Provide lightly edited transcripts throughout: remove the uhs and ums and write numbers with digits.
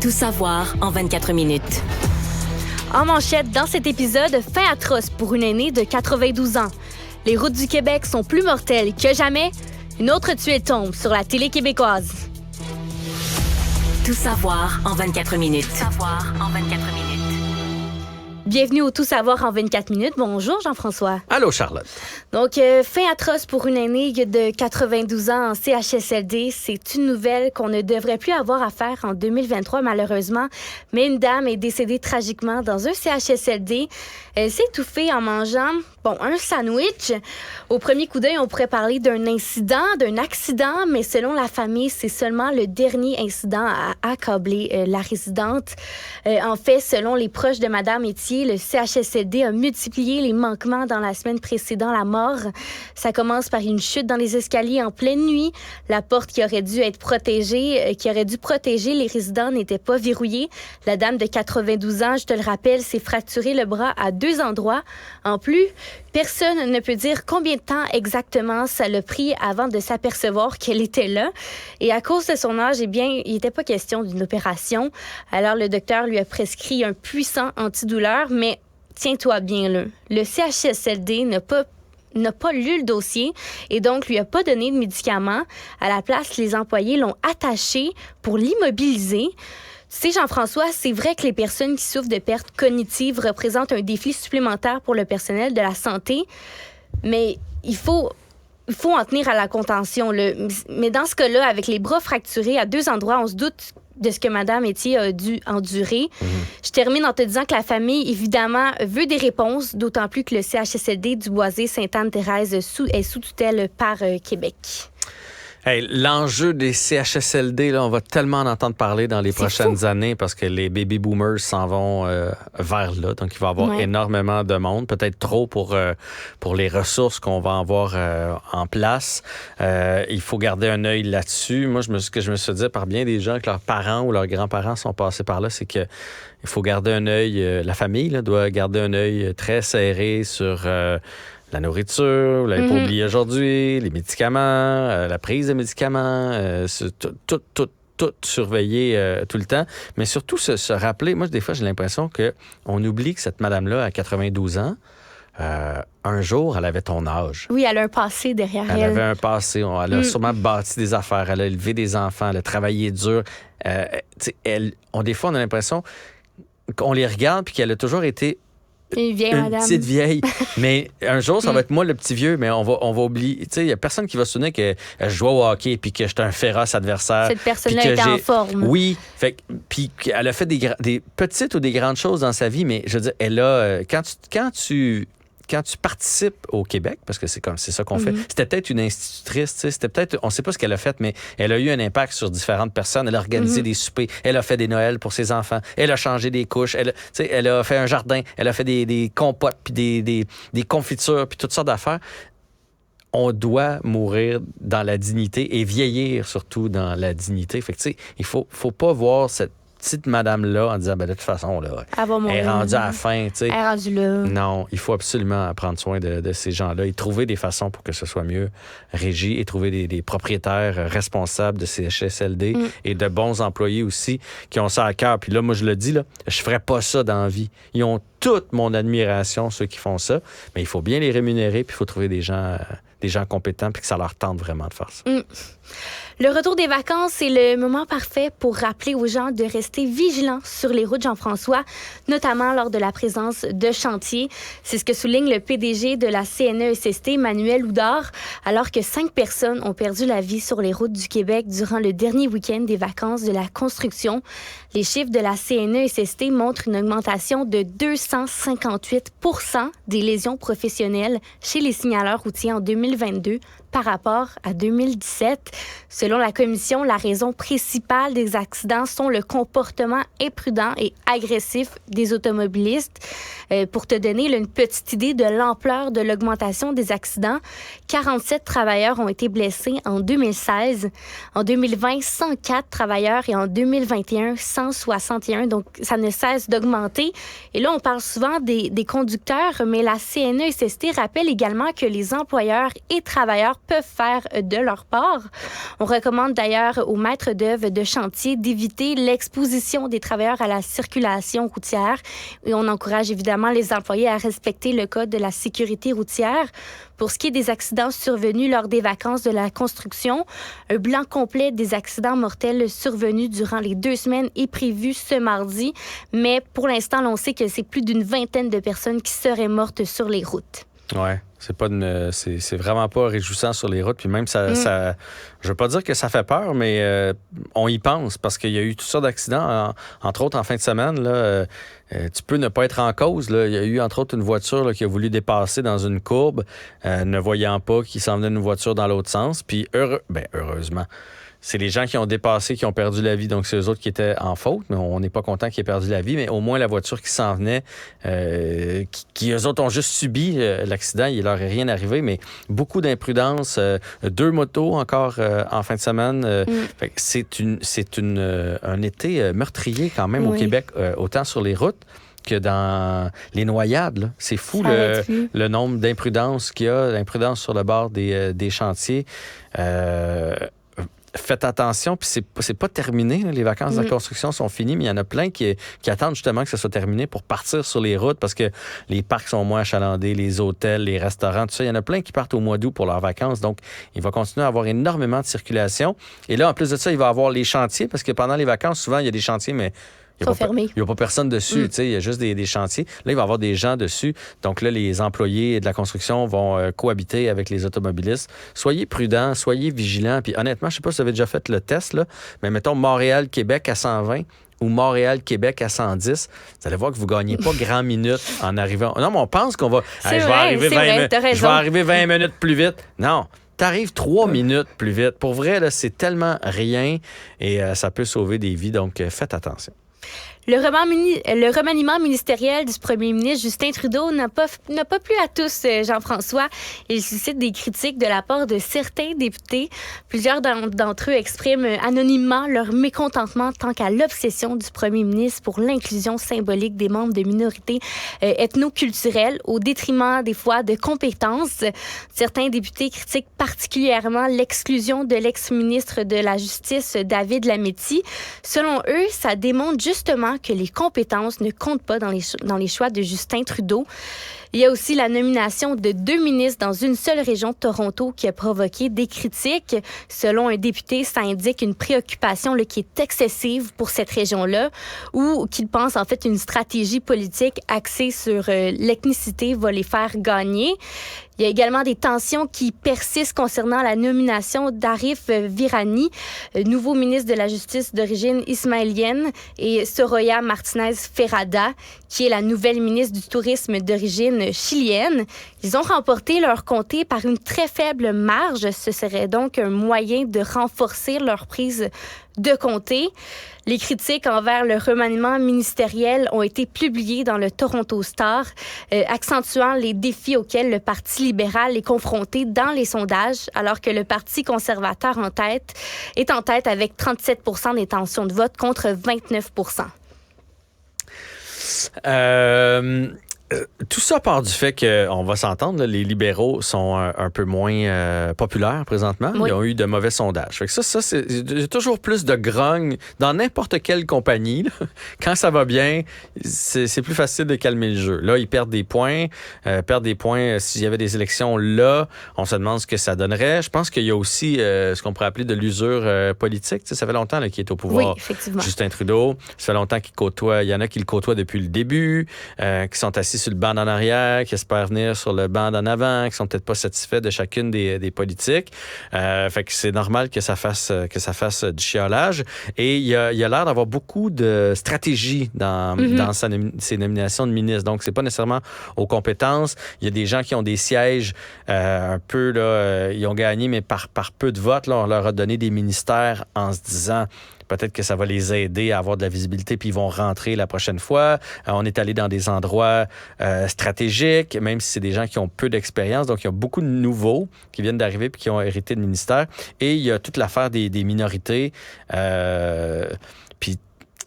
Tout savoir en 24 minutes. En manchette, dans cet épisode, fin atroce pour une aînée de 92 ans. Les routes du Québec sont plus mortelles que jamais. Une autre tuile tombe sur la télé québécoise. Tout savoir en 24 minutes. Tout savoir en 24 minutes. Bienvenue au Tout savoir en 24 minutes. Bonjour Jean-François. Allô Charlotte. Donc, fin atroce pour une aînée de 92 ans en CHSLD. C'est une nouvelle qu'on ne devrait plus avoir à faire en 2023, malheureusement. Mais une dame est décédée tragiquement dans un CHSLD. Elle s'est étouffée en mangeant, un sandwich. Au premier coup d'œil, on pourrait parler d'un incident, d'un accident, mais selon la famille, c'est seulement le dernier incident à accabler la résidente. En fait, selon les proches de Mme Etier, le CHSLD a multiplié les manquements dans la semaine précédant la mort. Ça commence par une chute dans les escaliers en pleine nuit. La porte qui aurait dû être protégée, qui aurait dû protéger les résidents n'était pas verrouillée. La dame de 92 ans, je te le rappelle, s'est fracturé le bras à 2 endroits. En plus, personne ne peut dire combien de temps exactement ça l'a pris avant de s'apercevoir qu'elle était là. Et à cause de son âge, il n'était pas question d'une opération. Alors, le docteur lui a prescrit un puissant antidouleur, mais tiens-toi bien là. Le CHSLD n'a pas lu le dossier et donc lui a pas donné de médicaments. À la place, les employés l'ont attaché pour l'immobiliser. Tu sais, Jean-François, c'est vrai que les personnes qui souffrent de pertes cognitives représentent un défi supplémentaire pour le personnel de la santé, mais il faut en tenir à la contention. Mais dans ce cas-là, avec les bras fracturés à 2 endroits, on se doute de ce que Mme Etier a dû endurer. Je termine en te disant que la famille, évidemment, veut des réponses, d'autant plus que le CHSLD du Boisé-Sainte-Anne-Thérèse est sous tutelle par Québec. Hey, l'enjeu des CHSLD, là, on va tellement en entendre parler dans les prochaines années parce que les baby boomers s'en vont vers là. Donc, il va y avoir énormément de monde, peut-être trop pour les ressources qu'on va avoir en place. Il faut garder un œil là-dessus. Moi, ce que je me suis dit par bien des gens que leurs parents ou leurs grands-parents sont passés par là, c'est que il faut garder un œil, la famille là, doit garder un œil très serré sur la nourriture, vous l'avez pas oublié aujourd'hui, les médicaments, la prise de médicaments, tout surveiller tout le temps. Mais surtout, se rappeler, moi, des fois, j'ai l'impression qu'on oublie que cette madame-là, à 92 ans, un jour, elle avait ton âge. Oui, elle a un passé derrière elle. Elle avait un passé. Elle a sûrement bâti des affaires. Elle a élevé des enfants. Elle a travaillé dur. Des fois, on a l'impression qu'on les regarde puis qu'elle a toujours été une petite vieille. Mais un jour, ça va être moi le petit vieux, mais on va oublier. Tu sais, il n'y a personne qui va se souvenir que je jouais au hockey puis que j'étais un féroce adversaire. Cette personne-là était en forme. Oui. Puis elle a fait des petites ou des grandes choses dans sa vie, mais je veux dire, elle a. Quand tu participes au Québec, parce que c'est ça qu'on fait, c'était peut-être une institutrice, c'était peut-être, on ne sait pas ce qu'elle a fait, mais elle a eu un impact sur différentes personnes. Elle a organisé des soupers, elle a fait des Noëls pour ses enfants, elle a changé des couches, elle a fait un jardin, elle a fait des compotes, puis des confitures, puis toutes sortes d'affaires. On doit mourir dans la dignité et vieillir surtout dans la dignité. Fait que, tu sais, il faut pas voir cette petite madame-là en disant, de toute façon, là, elle est rendue à la fin. Tu sais. Elle est rendue là. Non, il faut absolument prendre soin de ces gens-là et trouver des façons pour que ce soit mieux régi et trouver des propriétaires responsables de ces CHSLD et de bons employés aussi qui ont ça à cœur. Puis là, moi, je le dis, là, je ferais pas ça dans la vie. Ils ont toute mon admiration, ceux qui font ça, mais il faut bien les rémunérer puis il faut trouver des gens compétents puis que ça leur tente vraiment de faire ça. Le retour des vacances, c'est le moment parfait pour rappeler aux gens de rester vigilants sur les routes, Jean-François, notamment lors de la présence de chantiers. C'est ce que souligne le PDG de la CNESST, Manuel Houdard, alors que 5 personnes ont perdu la vie sur les routes du Québec durant le dernier week-end des vacances de la construction. Les chiffres de la CNESST montrent une augmentation de 258 % des lésions professionnelles chez les signaleurs routiers en 2022 par rapport à 2017. Selon la commission, la raison principale des accidents sont le comportement imprudent et agressif des automobilistes. Pour te donner une petite idée de l'ampleur de l'augmentation des accidents, 47 travailleurs ont été blessés en 2016. En 2020, 104 travailleurs et en 2021, 161. Donc, ça ne cesse d'augmenter. Et là, on parle souvent des conducteurs, mais la CNESST rappelle également que les employeurs et travailleurs peuvent faire de leur part. On recommande d'ailleurs aux maîtres d'œuvre de chantier d'éviter l'exposition des travailleurs à la circulation routière et on encourage évidemment les employés à respecter le code de la sécurité routière. Pour ce qui est des accidents survenus lors des vacances de la construction, un bilan complet des accidents mortels survenus durant les 2 semaines est prévu ce mardi, mais pour l'instant, on sait que c'est plus d'une vingtaine de personnes qui seraient mortes sur les routes. Ouais, c'est vraiment pas réjouissant sur les routes. Puis même, ça je veux pas dire que ça fait peur, mais on y pense parce qu'il y a eu toutes sortes d'accidents, entre autres en fin de semaine. Là, tu peux ne pas être en cause. Là. Il y a eu, entre autres, une voiture là, qui a voulu dépasser dans une courbe, ne voyant pas qu'il s'en venait une voiture dans l'autre sens. Puis heureusement, c'est les gens qui ont dépassé, qui ont perdu la vie. Donc, c'est eux autres qui étaient en faute. Mais on n'est pas content qu'ils aient perdu la vie. Mais au moins, la voiture qui s'en venait, qui eux autres ont juste subi l'accident. Il leur est rien arrivé. Mais beaucoup d'imprudence. 2 motos encore en fin de semaine. Fait que c'est un été meurtrier quand même au Québec, autant sur les routes que dans les noyades. Là. C'est fou le nombre d'imprudences qu'il y a, d'imprudence sur le bord des chantiers. Faites attention, puis c'est pas terminé. Là. Les vacances de la construction sont finies, mais il y en a plein qui attendent justement que ça soit terminé pour partir sur les routes parce que les parcs sont moins achalandés, les hôtels, les restaurants, tout ça. Il y en a plein qui partent au mois d'août pour leurs vacances. Donc, il va continuer à avoir énormément de circulation. Et là, en plus de ça, il va y avoir les chantiers parce que pendant les vacances, souvent, il y a des chantiers, mais il n'y a pas personne dessus, il y a juste des chantiers. Là, il va y avoir des gens dessus. Donc là, les employés de la construction vont cohabiter avec les automobilistes. Soyez prudents, soyez vigilants. Puis honnêtement, je ne sais pas si vous avez déjà fait le test, là, mais mettons Montréal-Québec à 120 ou Montréal-Québec à 110, vous allez voir que vous ne gagnez pas grand minute en arrivant. Non, mais on pense qu'on va... je vais arriver 20 minutes plus vite. Non. T'arrives 3 minutes plus vite. Pour vrai, là, c'est tellement rien et ça peut sauver des vies. Donc, faites attention. Le remaniement ministériel du premier ministre Justin Trudeau n'a pas plu à tous, Jean-François. Il suscite des critiques de la part de certains députés. Plusieurs d'entre eux expriment anonymement leur mécontentement tant qu'à l'obsession du premier ministre pour l'inclusion symbolique des membres de minorités ethnoculturelles au détriment des fois de compétences. Certains députés critiquent particulièrement l'exclusion de l'ex-ministre de la Justice, David Lametti. Selon eux, ça démontre justement que les compétences ne comptent pas dans les choix de Justin Trudeau. Il y a aussi la nomination de 2 ministres dans une seule région de Toronto qui a provoqué des critiques. Selon un député, ça indique une préoccupation qui est excessive pour cette région-là ou qu'il pense en fait une stratégie politique axée sur l'ethnicité va les faire gagner. Il y a également des tensions qui persistent concernant la nomination d'Arif Virani, nouveau ministre de la Justice d'origine ismaélienne, et Soraya Martinez Ferrada, qui est la nouvelle ministre du Tourisme d'origine chilienne. Ils ont remporté leur comté par une très faible marge. Ce serait donc un moyen de renforcer leur prise de comté. Les critiques envers le remaniement ministériel ont été publiées dans le Toronto Star, accentuant les défis auxquels le Parti libéral est confronté dans les sondages, alors que le Parti conservateur est en tête avec 37 % d'intention de vote contre 29 %. Tout ça part du fait qu'on va s'entendre, là, les libéraux sont un peu moins populaires présentement. Oui. Ils ont eu de mauvais sondages. Fait que ça c'est toujours plus de grogne dans n'importe quelle compagnie. Là. Quand ça va bien, c'est plus facile de calmer le jeu. Là, ils perdent des points. S'il y avait des élections là, on se demande ce que ça donnerait. Je pense qu'il y a aussi ce qu'on pourrait appeler de l'usure politique. T'sais, ça fait longtemps qu'il est au pouvoir. Oui, effectivement. Justin Trudeau. Ça fait longtemps qu'il côtoie. Il y en a qui le côtoient depuis le début, qui sont assis sur le banc d'en arrière, qui espèrent venir sur le banc d'en avant, qui sont peut-être pas satisfaits de chacune des politiques. Fait que c'est normal que ça fasse du chiolage. Et il y a l'air d'avoir beaucoup de stratégie dans ses nominations de ministres. Donc, c'est pas nécessairement aux compétences. Il y a des gens qui ont des sièges un peu, là, ils ont gagné, mais par peu de votes. Là, on leur a donné des ministères en se disant... Peut-être que ça va les aider à avoir de la visibilité, puis ils vont rentrer la prochaine fois. On est allé dans des endroits stratégiques, même si c'est des gens qui ont peu d'expérience. Donc, il y a beaucoup de nouveaux qui viennent d'arriver puis qui ont hérité de ministère. Et il y a toute l'affaire des minorités. Puis,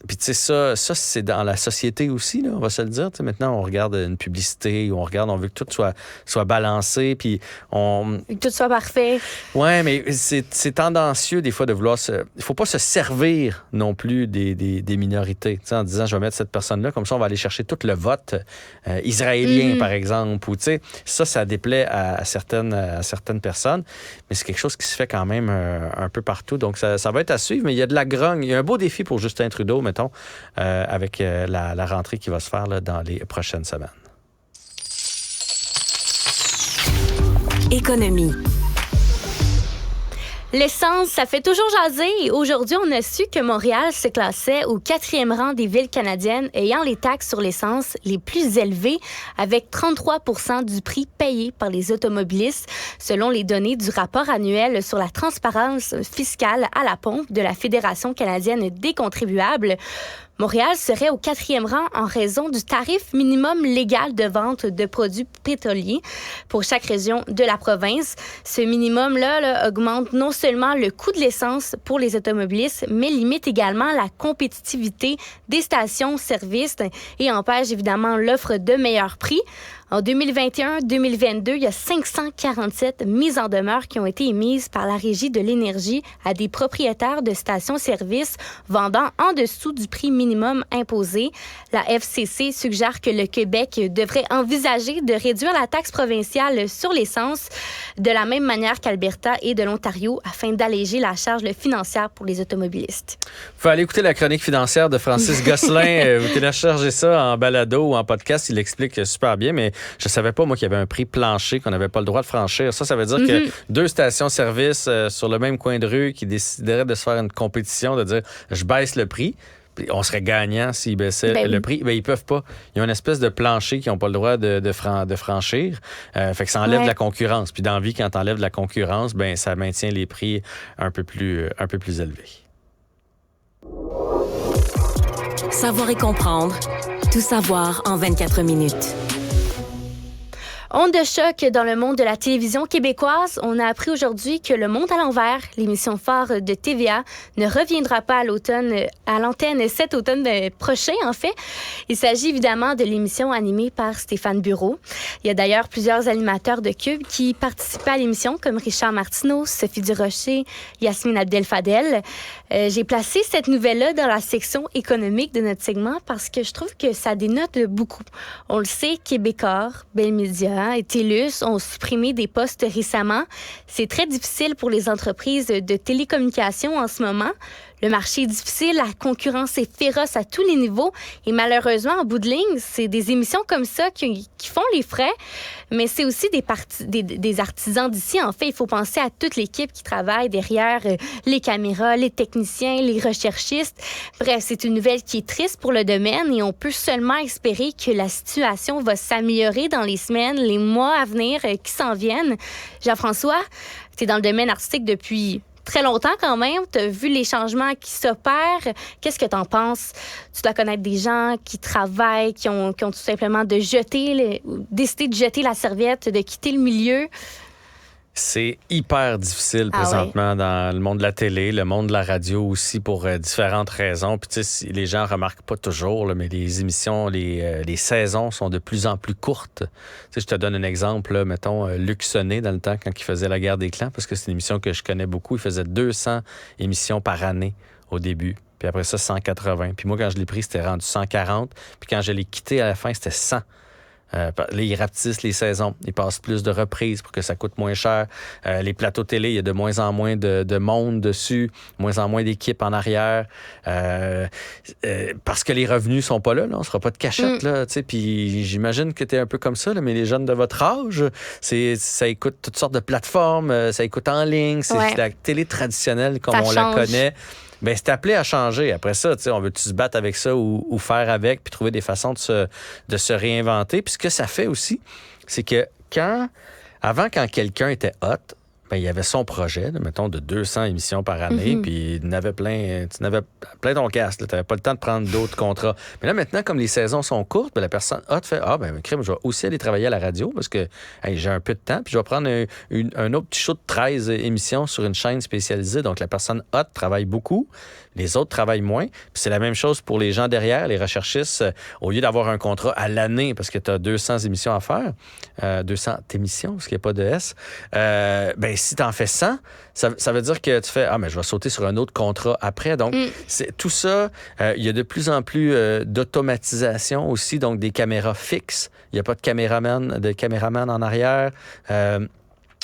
Puis tu sais, ça, c'est dans la société aussi, là, on va se le dire. Tu sais, maintenant, on regarde une publicité, on veut que tout soit balancé, puis Que tout soit parfait. Ouais, mais c'est tendancieux des fois de vouloir il faut pas se servir non plus des minorités, tu sais, en disant je vais mettre cette personne-là, comme ça on va aller chercher tout le vote israélien, par exemple, ou tu sais, ça déplaît à certaines personnes, mais c'est quelque chose qui se fait quand même un peu partout, donc ça va être à suivre, mais il y a de la grogne, il y a un beau défi pour Justin Trudeau, mettons, avec la rentrée qui va se faire là, dans les prochaines semaines. Économie. L'essence, ça fait toujours jaser. Aujourd'hui, on a su que Montréal se classait au 4e rang des villes canadiennes ayant les taxes sur l'essence les plus élevées, avec 33 % du prix payé par les automobilistes, selon les données du rapport annuel sur la transparence fiscale à la pompe de la Fédération canadienne des contribuables. Montréal serait au 4e rang en raison du tarif minimum légal de vente de produits pétroliers pour chaque région de la province. Ce minimum-là augmente non seulement le coût de l'essence pour les automobilistes, mais limite également la compétitivité des stations-service et empêche évidemment l'offre de meilleurs prix. En 2021-2022, il y a 547 mises en demeure qui ont été émises par la Régie de l'énergie à des propriétaires de stations-service vendant en dessous du prix minimum imposé. La FCC suggère que le Québec devrait envisager de réduire la taxe provinciale sur l'essence de la même manière qu'Alberta et de l'Ontario afin d'alléger la charge financière pour les automobilistes. Vous pouvez aller écouter la chronique financière de Francis Gosselin. Vous téléchargez ça en balado ou en podcast. Il explique super bien, mais je savais pas, moi, qu'il y avait un prix plancher qu'on n'avait pas le droit de franchir. Ça veut dire que 2 stations-service sur le même coin de rue qui décideraient de se faire une compétition, de dire « je baisse le prix », puis on serait gagnant s'ils baissaient le prix. Ben, ils peuvent pas. Il y a une espèce de plancher qu'ils n'ont pas le droit de franchir. Fait que ça enlève de la concurrence. Puis dans la vie, quand tu enlèves de la concurrence, ben ça maintient les prix un peu plus élevés. Savoir et comprendre. Tout savoir en 24 minutes. Onde de choc dans le monde de la télévision québécoise. On a appris aujourd'hui que Le Monde à l'envers, l'émission phare de TVA, ne reviendra pas à l'antenne cet automne prochain, en fait. Il s'agit évidemment de l'émission animée par Stéphane Bureau. Il y a d'ailleurs plusieurs animateurs de Cube qui participaient à l'émission, comme Richard Martineau, Sophie Durocher, Yasmine Abdel-Fadel. J'ai placé cette nouvelle-là dans la section économique de notre segment parce que je trouve que ça dénote beaucoup. On le sait, Québécois, Bell Media et TELUS ont supprimé des postes récemment. C'est très difficile pour les entreprises de télécommunications en ce moment. Le marché est difficile, la concurrence est féroce à tous les niveaux et malheureusement, en bout de ligne, c'est des émissions comme ça qui font les frais, mais c'est aussi des artisans d'ici. En fait, il faut penser à toute l'équipe qui travaille derrière les caméras, les techniciens, les recherchistes. Bref, c'est une nouvelle qui est triste pour le domaine et on peut seulement espérer que la situation va s'améliorer dans les semaines, les mois à venir qui s'en viennent. Jean-François, tu es dans le domaine artistique depuis très longtemps quand même. Tu as vu les changements qui s'opèrent. Qu'est-ce que tu en penses? Tu dois connaître des gens qui travaillent, qui ont tout simplement décidé de jeter la serviette, de quitter le milieu. C'est hyper difficile présentement dans le monde de la télé, le monde de la radio aussi pour différentes raisons. Puis tu sais, les gens remarquent pas toujours, là, mais les émissions, les saisons sont de plus en plus courtes. Tu sais, je te donne un exemple, là, mettons Luc Sonnet dans le temps quand il faisait La Guerre des clans, parce que c'est une émission que je connais beaucoup. Il faisait 200 émissions par année au début. Puis après ça, 180. Puis moi, quand je l'ai pris, c'était rendu 140. Puis quand je l'ai quitté à la fin, c'était 100. Là, ils rapetissent les saisons. Ils passent plus de reprises pour que ça coûte moins cher. Les plateaux télé, il y a de moins en moins de monde dessus, de moins en moins d'équipes en arrière. Parce que les revenus sont pas là. On ne sera pas de cachette. Là, puis j'imagine que tu es un peu comme ça, là, mais les jeunes de votre âge, ça écoute toutes sortes de plateformes, ça écoute en ligne. C'est la télé traditionnelle comme on la connaît. Bien, c'est appelé à changer. Après ça, on veut-tu se battre avec ça ou faire avec, puis trouver des façons de se réinventer. Puis ce que ça fait aussi, c'est que quand quelqu'un était hot, ben, il y avait son projet, là, mettons, de 200 émissions par année, puis tu n'avais plein ton casque. Tu n'avais pas le temps de prendre d'autres contrats. Mais là, maintenant, comme les saisons sont courtes, ben, la personne fait « Ah, ben, crème, je vais aussi aller travailler à la radio parce que hey, j'ai un peu de temps, puis je vais prendre un autre petit show de 13 émissions sur une chaîne spécialisée. » Donc, la personne hot travaille beaucoup, les autres travaillent moins. Puis c'est la même chose pour les gens derrière, les recherchistes. Au lieu d'avoir un contrat à l'année parce que tu as 200 émissions à faire, 200 émissions, parce qu'il n'y a pas de S, ben, si tu en fais 100, ça veut dire que tu fais « Ah, mais je vais sauter sur un autre contrat après. » Donc, tout ça, il y a de plus en plus d'automatisation aussi, donc des caméras fixes. Il n'y a pas de caméraman en arrière.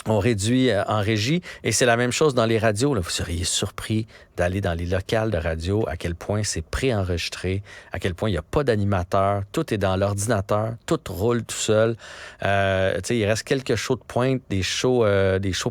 On réduit en régie. Et c'est la même chose dans les radios. Là. Vous seriez surpris d'aller dans les locales de radio, à quel point c'est préenregistré, à quel point il n'y a pas d'animateur, tout est dans l'ordinateur, tout roule tout seul. Il reste quelques shows de pointe, des shows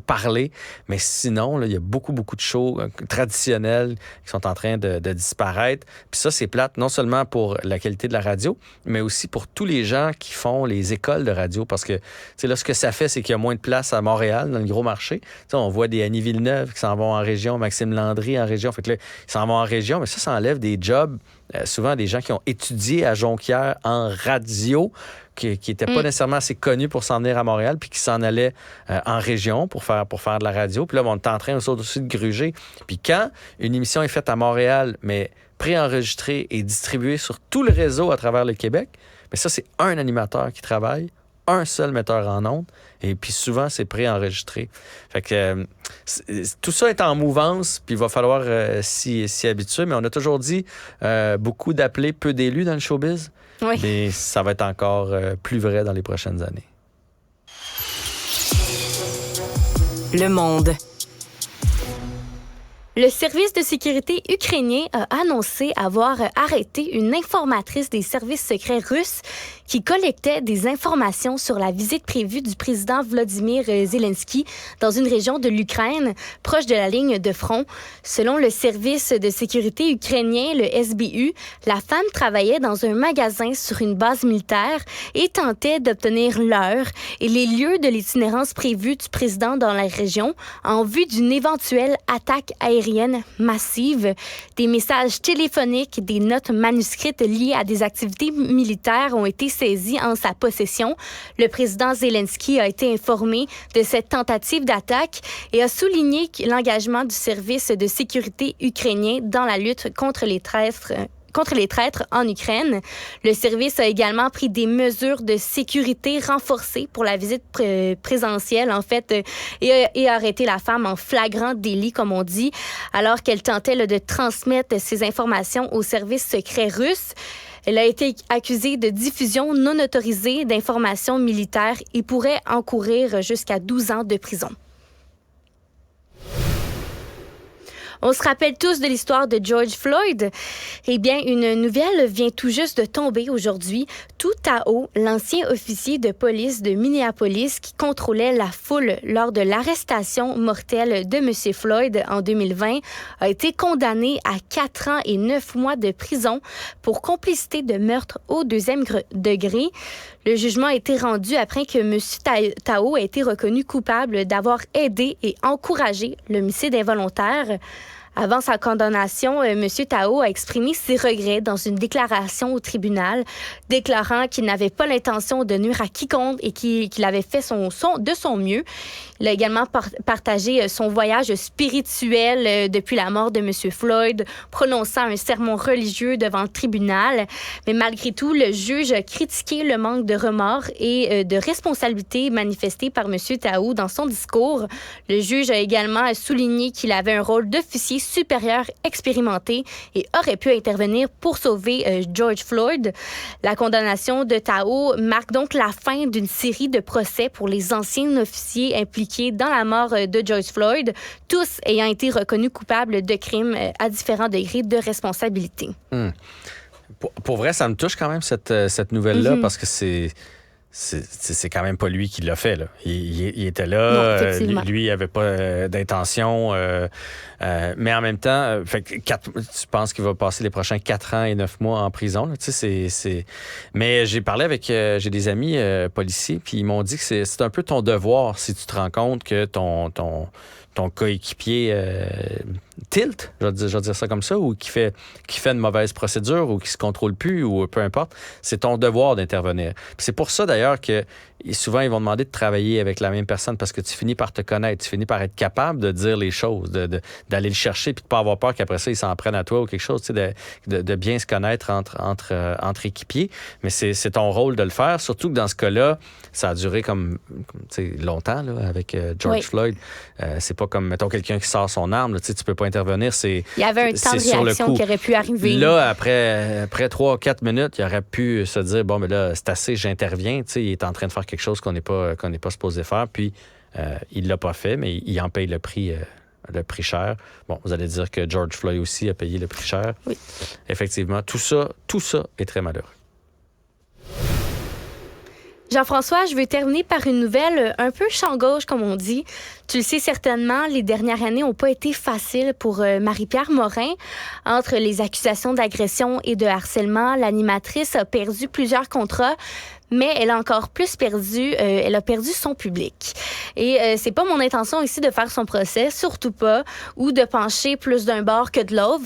parlés, mais sinon, là, il y a beaucoup, beaucoup de shows traditionnels qui sont en train de disparaître. Puis ça, c'est plate, non seulement pour la qualité de la radio, mais aussi pour tous les gens qui font les écoles de radio, parce que là, ce que ça fait, c'est qu'il y a moins de place à Montréal, dans le gros marché. On voit des Annie Villeneuve qui s'en vont en région, Maxime Landry en région. Fait que là, ils s'en vont en région, mais ça enlève des jobs, souvent des gens qui ont étudié à Jonquière en radio, qui n'étaient pas nécessairement assez connus pour s'en venir à Montréal, puis qui s'en allaient en région pour faire de la radio. Puis là, on est en train aussi de gruger. Puis quand une émission est faite à Montréal, mais préenregistrée et distribuée sur tout le réseau à travers le Québec, mais ça, c'est un animateur qui travaille, un seul metteur en ondes, et puis souvent, c'est préenregistré. Fait que tout ça est en mouvance, puis il va falloir s'y habituer, mais on a toujours dit beaucoup d'appelés, peu d'élus dans le showbiz. Oui. Et ça va être encore plus vrai dans les prochaines années. Le Monde. Le service de sécurité ukrainien a annoncé avoir arrêté une informatrice des services secrets russes qui collectait des informations sur la visite prévue du président Volodymyr Zelensky dans une région de l'Ukraine proche de la ligne de front. Selon le service de sécurité ukrainien, le SBU, la femme travaillait dans un magasin sur une base militaire et tentait d'obtenir l'heure et les lieux de l'itinérance prévue du président dans la région en vue d'une éventuelle attaque aérienne massive. Des messages téléphoniques, des notes manuscrites liées à des activités militaires ont été saisis en sa possession. Le président Zelensky a été informé de cette tentative d'attaque et a souligné l'engagement du service de sécurité ukrainien dans la lutte contre les traîtres en Ukraine. Le service a également pris des mesures de sécurité renforcées pour la visite présentielle, en fait, et a arrêté la femme en flagrant délit, comme on dit, alors qu'elle tentait de transmettre ces informations au service secret russe. Elle a été accusée de diffusion non autorisée d'informations militaires et pourrait encourir jusqu'à 12 ans de prison. On se rappelle tous de l'histoire de George Floyd. Eh bien, une nouvelle vient tout juste de tomber aujourd'hui. Tou Thao, l'ancien officier de police de Minneapolis qui contrôlait la foule lors de l'arrestation mortelle de M. Floyd en 2020, a été condamné à 4 ans et 9 mois de prison pour complicité de meurtre au 2e degré. Le jugement a été rendu après que M. Thao a été reconnu coupable d'avoir aidé et encouragé l'homicide involontaire. Avant sa condamnation, M. Thao a exprimé ses regrets dans une déclaration au tribunal, déclarant qu'il n'avait pas l'intention de nuire à quiconque et qu'il avait fait de son mieux. Il a également partagé son voyage spirituel depuis la mort de M. Floyd, prononçant un sermon religieux devant le tribunal. Mais malgré tout, le juge a critiqué le manque de remords et de responsabilité manifesté par M. Thao dans son discours. Le juge a également souligné qu'il avait un rôle d'officier supérieur expérimenté et aurait pu intervenir pour sauver George Floyd. La condamnation de Thao marque donc la fin d'une série de procès pour les anciens officiers impliqués dans la mort de George Floyd, tous ayant été reconnus coupables de crimes à différents degrés de responsabilité. Pour vrai, ça me touche quand même cette nouvelle-là parce que c'est c'est quand même pas lui qui l'a fait. Là. Il était là, lui, il avait pas d'intention. Mais en même temps, tu penses qu'il va passer les prochains 4 ans et 9 mois en prison. Là. Mais j'ai parlé avec... j'ai des amis policiers, puis ils m'ont dit que c'est un peu ton devoir si tu te rends compte que ton coéquipier tilt, je vais dire ça comme ça, ou qui fait une mauvaise procédure ou qui se contrôle plus ou peu importe, c'est ton devoir d'intervenir. Puis c'est pour ça d'ailleurs que souvent ils vont demander de travailler avec la même personne parce que tu finis par te connaître, tu finis par être capable de dire les choses, d'aller le chercher puis de pas avoir peur qu'après ça ils s'en prennent à toi ou quelque chose, tu sais, de bien se connaître entre équipiers. Mais c'est ton rôle de le faire, surtout que dans ce cas-là, ça a duré comme tu sais, longtemps là, avec George Floyd. C'est pas comme mettons quelqu'un qui sort son arme, là, tu sais, tu peux pas intervenir. Il y avait un temps de réaction qui aurait pu arriver. Là, après 3-4 minutes, il aurait pu se dire, bon, mais là, c'est assez, j'interviens. Tu sais, il est en train de faire quelque chose qu'on n'est pas supposé faire. Puis, il l'a pas fait, mais il en paye le prix cher. Bon, vous allez dire que George Floyd aussi a payé le prix cher. Oui. Effectivement, tout ça est très malheureux. Jean-François, je veux terminer par une nouvelle un peu champ-gauche, comme on dit. Tu le sais certainement, les dernières années n'ont pas été faciles pour Marie-Pierre Morin. Entre les accusations d'agression et de harcèlement, l'animatrice a perdu plusieurs contrats, mais elle a encore plus perdu, elle a perdu son public. Et c'est pas mon intention ici de faire son procès, surtout pas, ou de pencher plus d'un bord que de l'autre.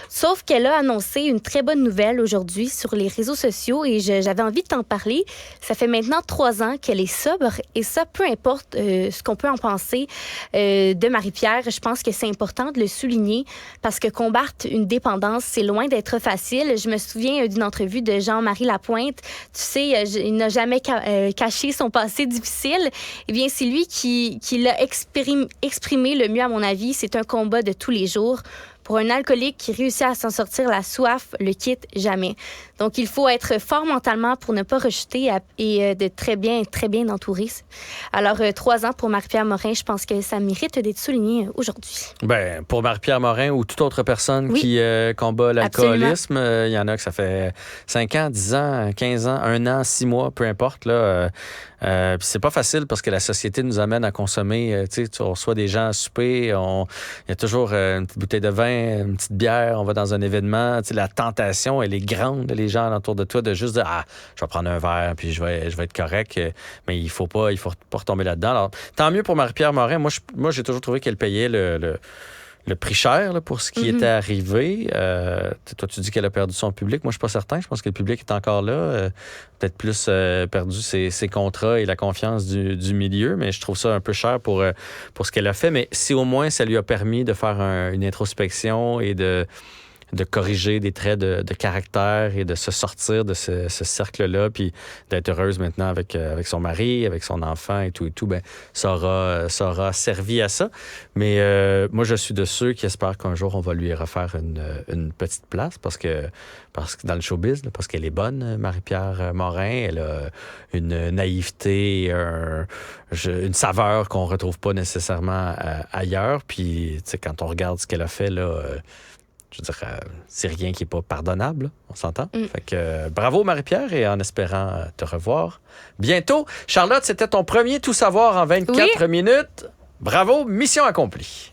Sauf qu'elle a annoncé une très bonne nouvelle aujourd'hui sur les réseaux sociaux et j'avais envie de t'en parler. Ça fait maintenant 3 ans qu'elle est sobre et ça, peu importe ce qu'on peut en penser de Marie-Pierre, je pense que c'est important de le souligner parce que combattre une dépendance, c'est loin d'être facile. Je me souviens d'une entrevue de Jean-Marie Lapointe. Tu sais, il n'a jamais caché son passé difficile. Eh bien, c'est lui qui l'a exprimé le mieux, à mon avis. C'est un combat de tous les jours. Pour un alcoolique qui réussit à s'en sortir, la soif le quitte jamais. Donc, il faut être fort mentalement pour ne pas rejeter et de très bien entouré. Alors, 3 ans pour Marie-Pierre Morin, je pense que ça mérite d'être souligné aujourd'hui. Ben, pour Marie-Pierre Morin ou toute autre personne qui combat l'alcoolisme, il y en a que ça fait 5 ans, 10 ans, 15 ans, 1 an, 6 mois, peu importe. Là, puis c'est pas facile parce que la société nous amène à consommer. Tu reçois des gens à souper, il y a toujours une petite bouteille de vin, une petite bière, on va dans un événement. La tentation, elle est grande, les gens autour de toi, de juste dire je vais prendre un verre puis je vais être correct. Mais il faut pas retomber là-dedans. Alors, tant mieux pour Marie-Pierre Morin. Moi, j'ai toujours trouvé qu'elle payait le prix cher là, pour ce qui était arrivé. Toi, tu dis qu'elle a perdu son public. Moi, je suis pas certain. Je pense que le public est encore là. Peut-être plus perdu ses contrats et la confiance du milieu, mais je trouve ça un peu cher pour ce qu'elle a fait. Mais si au moins ça lui a permis de faire une introspection et de corriger des traits de caractère et de se sortir de ce cercle-là, puis d'être heureuse maintenant avec son mari, avec son enfant et tout, ben ça aura servi à ça. Mais moi, je suis de ceux qui espèrent qu'un jour, on va lui refaire une petite place parce que dans le showbiz, parce qu'elle est bonne, Marie-Pierre Morin. Elle a une naïveté, une saveur qu'on retrouve pas nécessairement ailleurs. Puis, tu sais, quand on regarde ce qu'elle a fait, là... je veux dire, c'est rien qui n'est pas pardonnable, là, on s'entend? Fait que bravo Marie-Pierre et en espérant te revoir bientôt. Charlotte, c'était ton premier Tout savoir en 24 minutes. Bravo, mission accomplie.